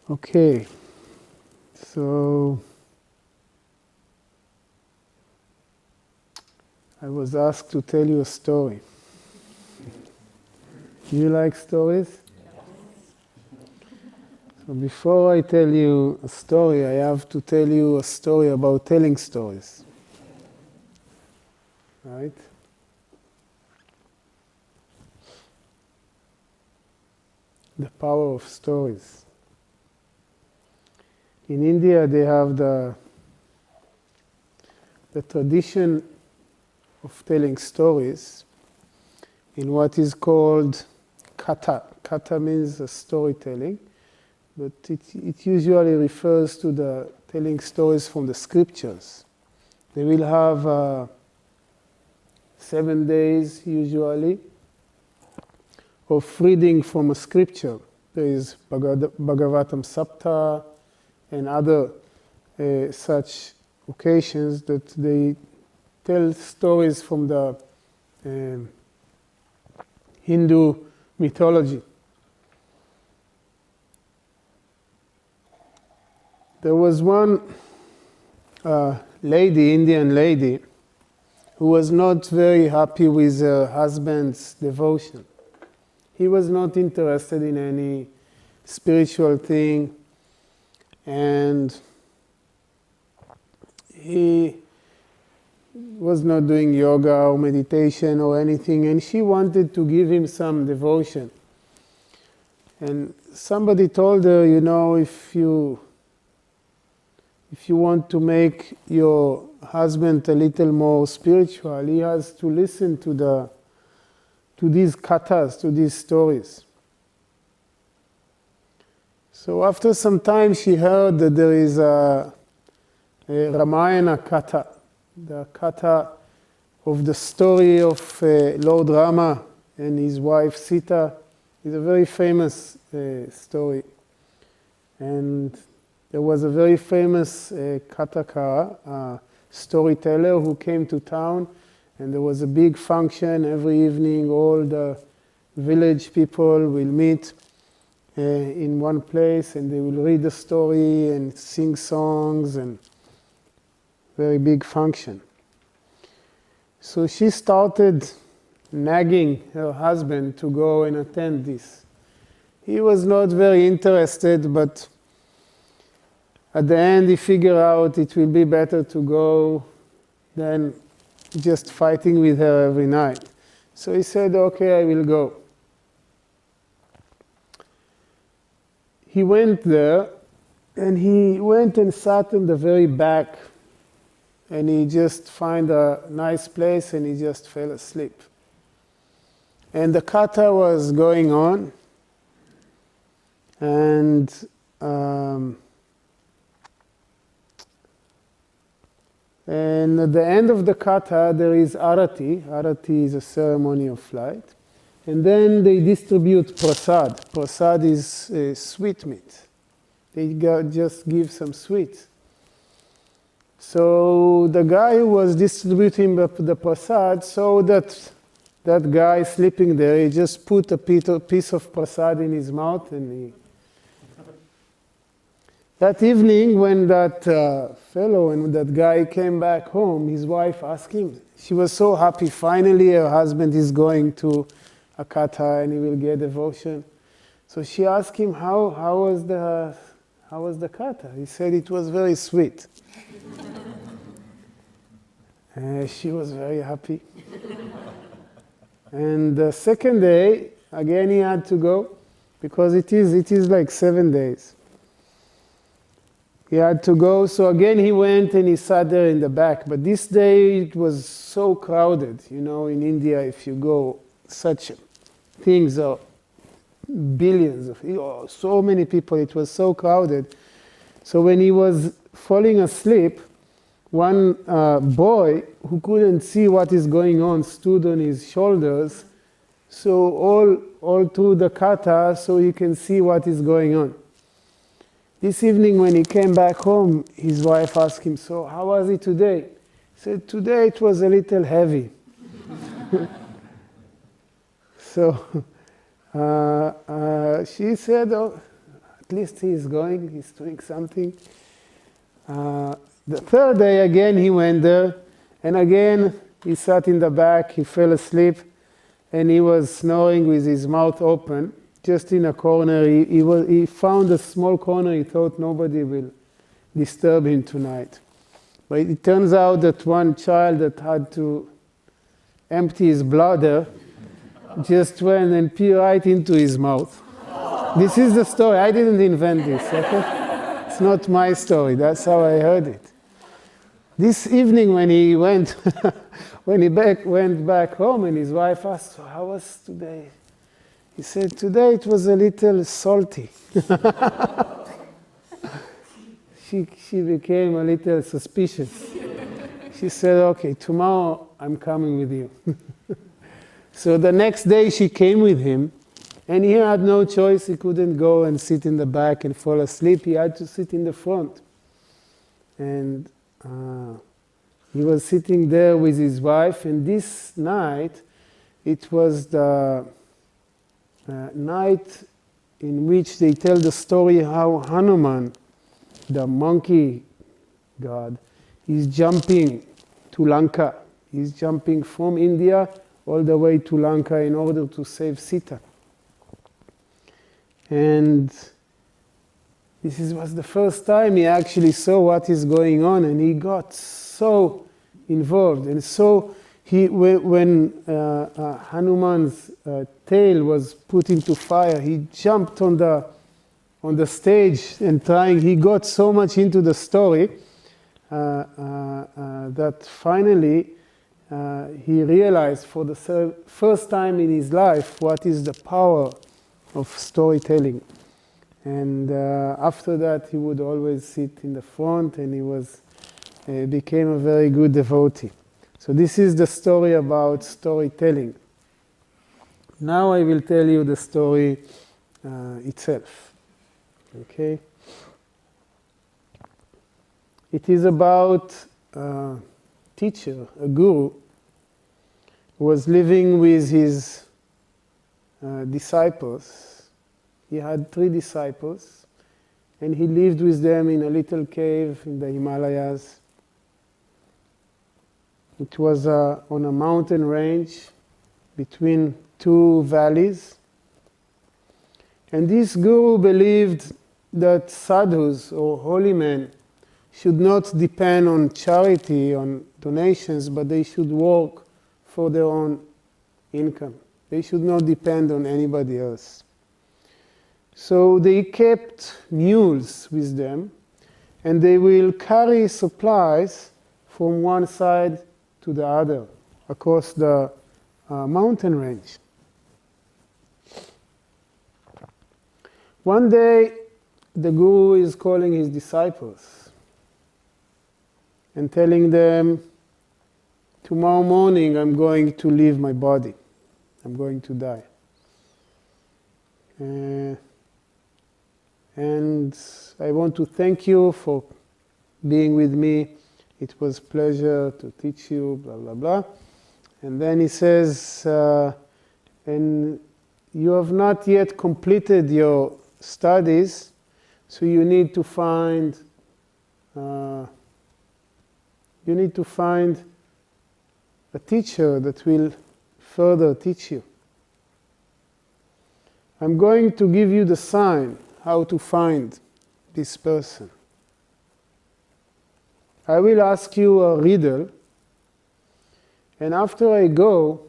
Okay, so I was asked to tell you a story. Do you like stories? So before I tell you a story, I have to tell you a story about telling stories. Right? The power of stories. In India, they have the tradition of telling stories in what is called katha. Katha means storytelling, but it usually refers to the telling stories from the scriptures. They will have 7 days usually of reading from a scripture. There is Bhagavatam Sapta and other such occasions that they tell stories from the Hindu mythology. There was one Indian lady, who was not very happy with her husband's devotion. He was not interested in any spiritual thing, and he was not doing yoga or meditation or anything, and she wanted to give him some devotion. And somebody told her, if you want to make your husband a little more spiritual, he has to listen to these kathas, to these stories. So after some time, she heard that there is a Ramayana katha, the katha of the story of Lord Rama and his wife Sita. It's a very famous story. And there was a very famous kathakara, storyteller, who came to town, and there was a big function every evening. All the village people will meet in one place, and they will read the story and sing songs, and very big function. So she started nagging her husband to go and attend this. He was not very interested, but at the end he figured out it will be better to go than just fighting with her every night. So he said, okay, I will go. He went there, and he went and sat in the very back, and he just found a nice place, and he just fell asleep. And the katha was going on, and at the end of the katha, there is arati. Arati is a ceremony of light. And then they distribute prasad. Prasad is sweet meat. They just give some sweets. So the guy who was distributing the prasad saw that guy sleeping there. He just put a piece of prasad in his mouth, and that evening, when that fellow and that guy came back home, his wife asked him. She was so happy. Finally, her husband is going to a katha and he will get devotion. So she asked him, how was the katha? He said it was very sweet. She was very happy. And the second day, again he had to go, because it is like 7 days. He had to go, so again he went and he sat there in the back. But this day it was so crowded. In India, if you go, such things are billions of, so many people, it was so crowded. So when he was falling asleep, one boy who couldn't see what is going on stood on his shoulders, so all through the katha, so he can see what is going on. This evening when he came back home, his wife asked him, so how was it today? He said, today it was a little heavy. So she said, at least he is going, he's doing something. The third day again he went there, and again he sat in the back, he fell asleep, and he was snoring with his mouth open, just in a corner. He found a small corner, he thought nobody will disturb him tonight. But it turns out that one child that had to empty his bladder just went and peed right into his mouth. This is the story. I didn't invent this. Okay? It's not my story. That's how I heard it. This evening when he went, went back home, and his wife asked, "So how was today?" He said, "Today it was a little salty." She became a little suspicious. She said, "Okay, tomorrow I'm coming with you." So the next day she came with him, and he had no choice. He couldn't go and sit in the back and fall asleep. He had to sit in the front. And he was sitting there with his wife, and this night, it was the night in which they tell the story how Hanuman, the monkey god, is jumping to Lanka. He's jumping from India all the way to Lanka in order to save Sita. And this was the first time he actually saw what is going on, and he got so involved. And so when Hanuman's tail was put into fire, he jumped on the stage and he got so much into the story that finally he realized for the first time in his life what is the power of storytelling. And after that, he would always sit in the front, and he became a very good devotee. So this is the story about storytelling. Now I will tell you the story itself. Okay? It is about a teacher, a guru, who was living with his disciples. He had 3 disciples, and he lived with them in a little cave in the Himalayas. It was on a mountain range between 2 valleys. And this guru believed that sadhus or holy men should not depend on charity, on donations, but they should work for their own income. They should not depend on anybody else. So they kept mules with them, and they will carry supplies from one side to the other across the mountain range. One day, the guru is calling his disciples and telling them, "Tomorrow morning I'm going to leave my body. I'm going to die. And I want to thank you for being with me. It was a pleasure to teach you, blah, blah, blah." And then he says, "And you have not yet completed your studies, so you need to find a teacher that will further teach you. I'm going to give you the sign how to find this person. I will ask you a riddle, and after I go,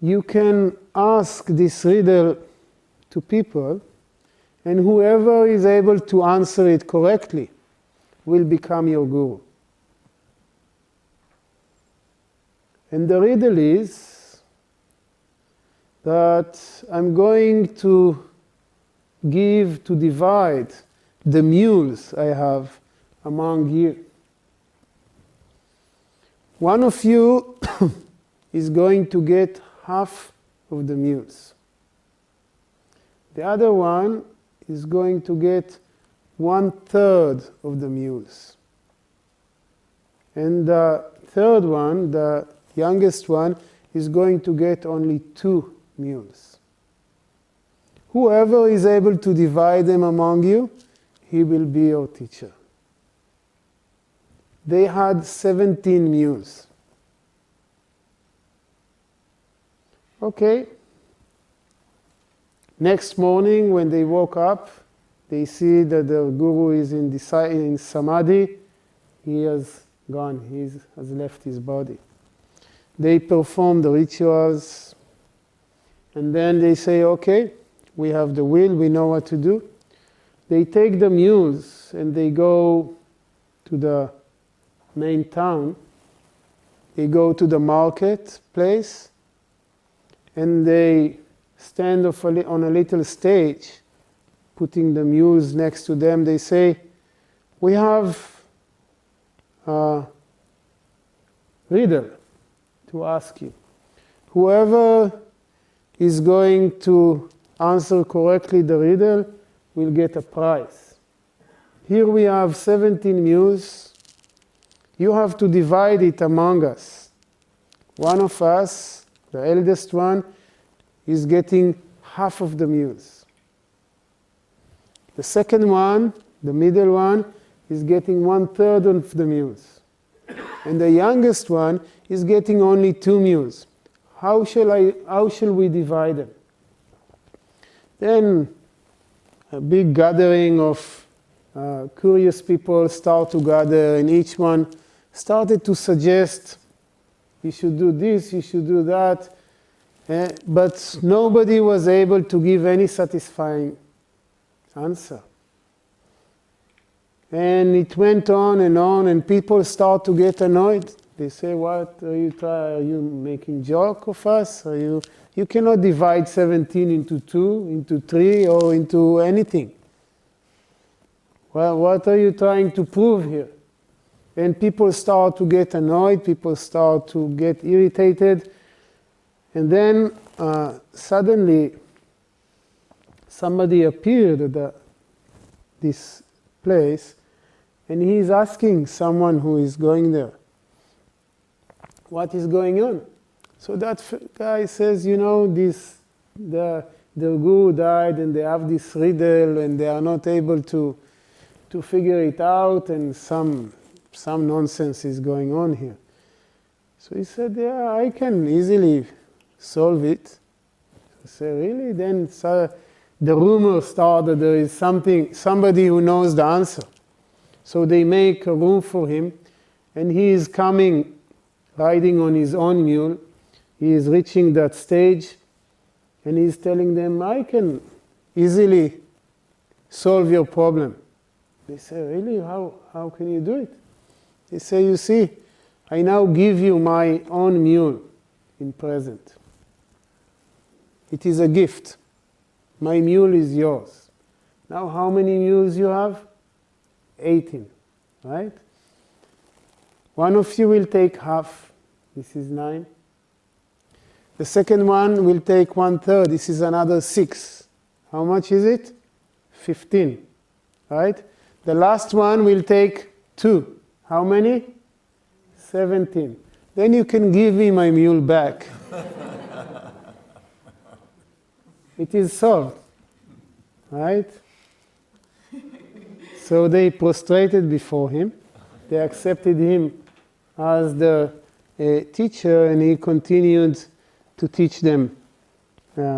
you can ask this riddle to people, and whoever is able to answer it correctly will become your guru. And the riddle is that I'm going to divide the mules I have among you. One of you is going to get half of the mules. The other one is going to get 1/3 of the mules. And the third one, the youngest one, is going to get only 2 mules. whoever is able to divide them among you, he will be your teacher. They had 17 mules. Okay. Next morning, when they woke up, they see that the guru is in samadhi. He has gone. He has left his body. They perform the rituals. And then they say, okay, we have the will, we know what to do. They take the mules and they go to the main town. They go to the marketplace and they stand on a little stage, putting the mules next to them. They say, we have a riddle to ask you. Whoever is going to answer correctly the riddle will get a prize. Here we have 17 mules. You have to divide it among us. One of us, the eldest one, is getting half of the mules. The second one, the middle one, is getting 1/3 of the mules. And the youngest one is getting only 2 mules. How shall we divide them? Then a big gathering of curious people start to gather, and each one started to suggest, you should do this, you should do that. But nobody was able to give any satisfying answer. And it went on, and people start to get annoyed. They say, what are you trying? Are you making joke of us? You cannot divide 17 into 2, into 3, or into anything. Well, what are you trying to prove here? And people start to get annoyed, people start to get irritated. And then suddenly somebody appeared at this place, and he is asking someone who is going there, what is going on? So that guy says, the guru died and they have this riddle and they are not able to figure it out, and some nonsense is going on here. So he said, yeah, I can easily solve it. I said, really? Then the rumor started there is somebody who knows the answer. So they make a room for him, and he is coming riding on his own mule. He is reaching that stage, and he's telling them, I can easily solve your problem. They say, really? How can you do it? They say, you see, I now give you my own mule in present. It is a gift. My mule is yours. Now how many mules you have? 18, right? One of you will take half. This is 9. The second one will take 1/3. This is another 6. How much is it? 15, right? The last one will take 2. How many? 17. Then you can give me my mule back. It is solved, right? So they prostrated before him. They accepted him as the teacher, and he continued to teach them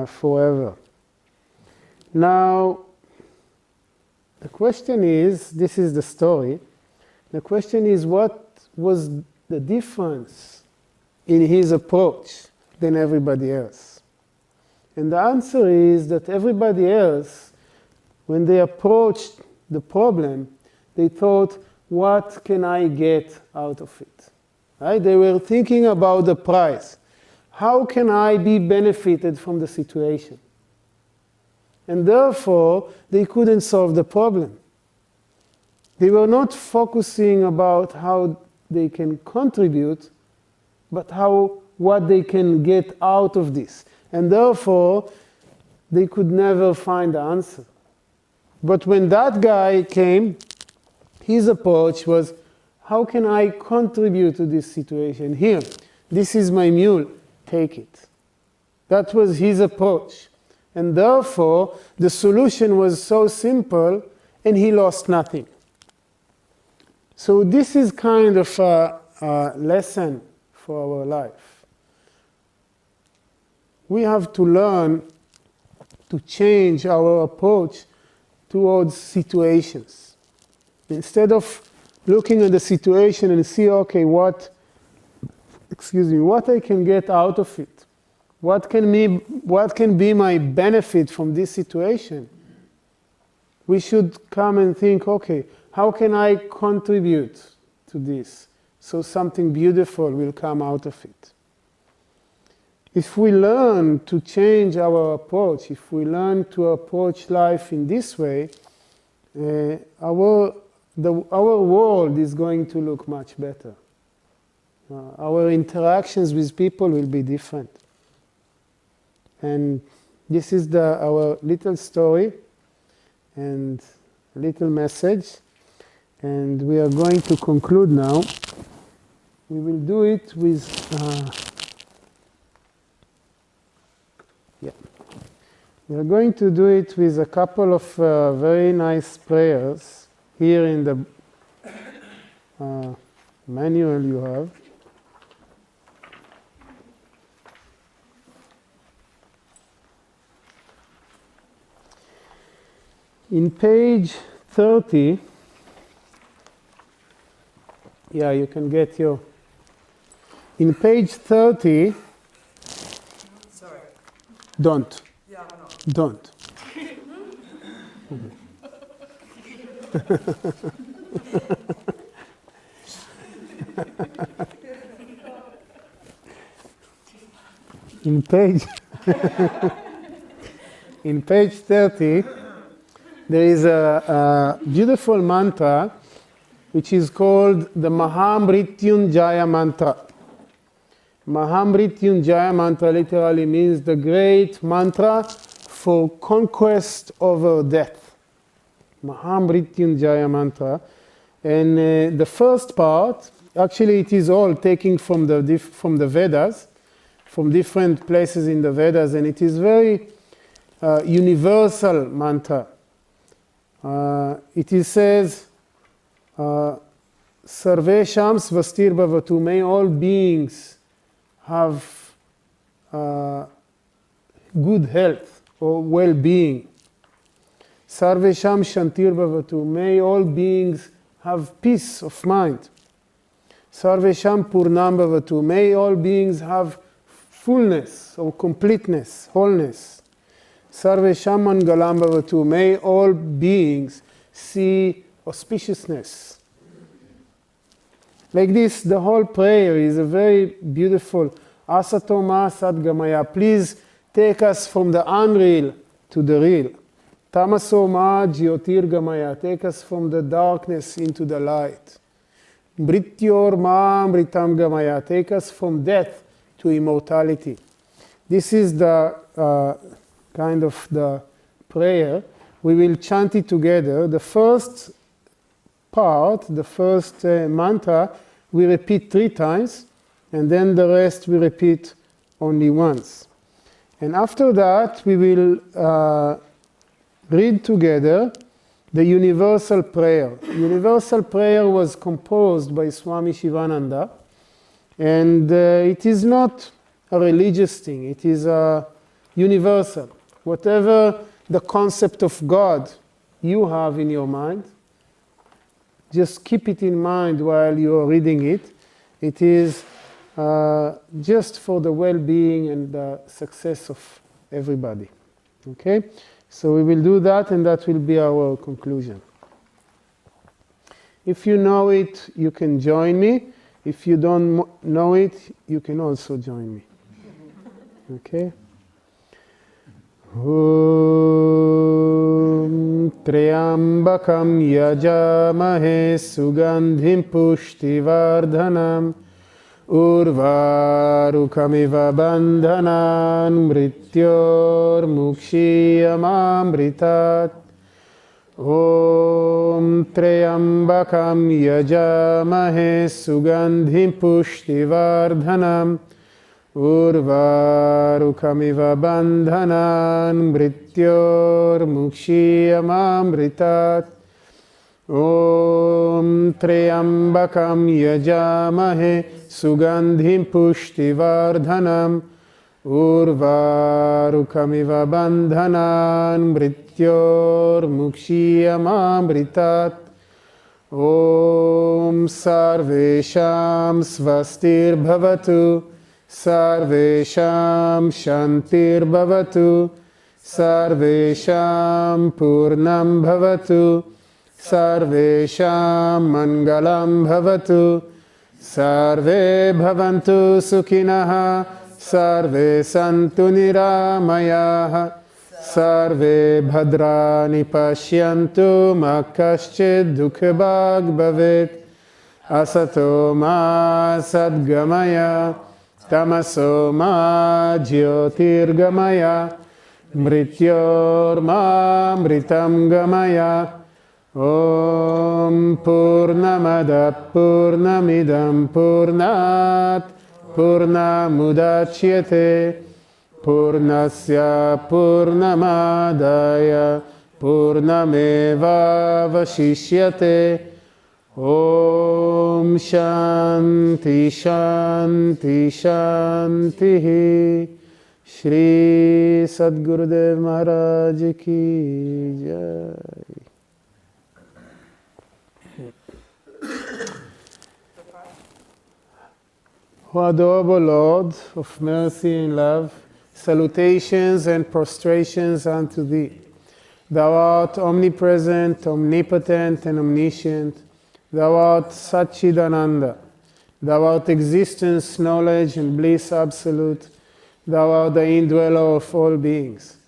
forever. Now, the question is, this is the story. The question is, what was the difference in his approach than everybody else? And the answer is that everybody else, when they approached the problem, they thought, what can I get out of it? Right? They were thinking about the price. How can I be benefited from the situation? And therefore, they couldn't solve the problem. They were not focusing about how they can contribute, but what they can get out of this. And therefore, they could never find the answer. But when that guy came, his approach was, how can I contribute to this situation? Here, this is my mule, take it. That was his approach. And therefore, the solution was so simple and he lost nothing. So this is kind of a lesson for our life. We have to learn to change our approach towards situations. Instead of looking at the situation and see, okay, what I can get out of it? What can be my benefit from this situation? We should come and think, okay, how can I contribute to this so something beautiful will come out of it? If we learn to change our approach, if we learn to approach life in this way, our world is going to look much better. Our interactions with people will be different. And this is our little story and little message. And we are going to conclude now. We will do it with... We are going to do it with a couple of very nice prayers here in the manual you have. In page 30, you can get your... In page 30, sorry. Don't. Yeah, no. Don't. In page 30, there is a beautiful mantra which is called the Mahamrityunjaya mantra. Mahamrityunjaya mantra literally means the great mantra for conquest over death. Mahamrityunjaya mantra. And the first part, actually it is all taken from the Vedas, from different places in the Vedas, and it is very universal mantra. It says, Sarvesham svastir bhavatu, may all beings have good health or well-being. Sarvesham shantir bhavatu, may all beings have peace of mind. Sarvesham purnam bhavatu, may all beings have fullness or completeness, wholeness. Sarvesham mangalam bhavatu, may all beings see auspiciousness. Like this, the whole prayer is a very beautiful Asato ma sadgamaya. Please take us from the unreal to the real. Tamaso ma jyotirgamaya. Take us from the darkness into the light. Mrityor ma mritam gamaya. Take us from death to immortality. This is the kind of the prayer. We will chant it together. The first part, the first mantra, we repeat 3 times, and then the rest we repeat only once. And after that, we will read together the universal prayer. Universal prayer was composed by Swami Shivananda, and it is not a religious thing, it is universal. Whatever the concept of God you have in your mind, just keep it in mind while you are reading it. It is just for the well-being and the success of everybody. Okay? So we will do that, and that will be our conclusion. If you know it, you can join me. If you don't know it, you can also join me. Okay? Om Triambakam Yajamahe Sugandhim Pushtivardhanam Urvarukamiva Bandhanan Mrityor Mukshiyamamritat Om Triambakam Yajamahe Sugandhim Pushtivardhanam Urvarukamiva bandhanan mrityor mukshiyamamritat. Om Treyambakam yajamahe sugandhim pushtivardhanam. Urvarukamiva bandhanan mrityor mukshiyamamritat. Om Sarvesham Svastir Bhavatu, Sarvesham Shantir Bhavatu, Sarvesham Purnam Bhavatu, Sarvesham Mangalam Bhavatu, Sarve Bhavantu Sukhinaha, Sarve Santu Niramayaha, Sarve Bhadrani Pashyantu Ma Kaschid Dukhabhag Bhavet. Asato Ma Sadgamaya, Tamaso Ma Jyotirgamaya, Mrityor Ma Mritam Gamaya. Om Purnamada Purnamidam Purnat Purnamudachyate. Purnasya Purnamadaya Purnameva Vashishyate. Om Shanti Shanti Shanti. Shri Sadgurudev Maharaj Ki Jai. O adorable Lord of mercy and love, salutations and prostrations unto Thee. Thou art omnipresent, omnipotent, and omniscient. Thou art Satchidananda. Thou art existence, knowledge, and bliss absolute. Thou art the indweller of all beings.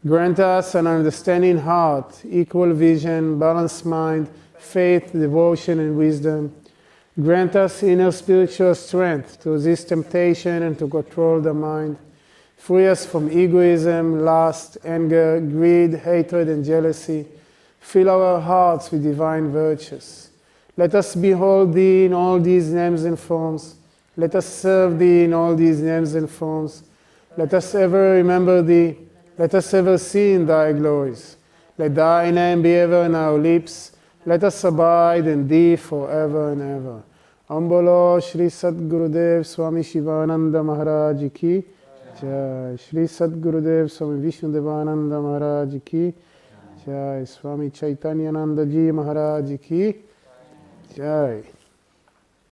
Grant us an understanding heart, equal vision, balanced mind, faith, devotion, and wisdom. Grant us inner spiritual strength to resist temptation and to control the mind. Free us from egoism, lust, anger, greed, hatred, and jealousy. Fill our hearts with divine virtues. Let us behold Thee in all these names and forms. Let us serve Thee in all these names and forms. Let us ever remember Thee. Let us ever see in Thy glories. Let Thy name be ever in our lips. Let us abide in Thee forever and ever. Om Bolo Shri Sadgurudev Swami Shivananda Maharaj Ki Jai. Shri Sadgurudev Swami Vishnudevananda Maharaj Ki Jai. Swami Chaitanyananda Ji Maharaj Ki Jai.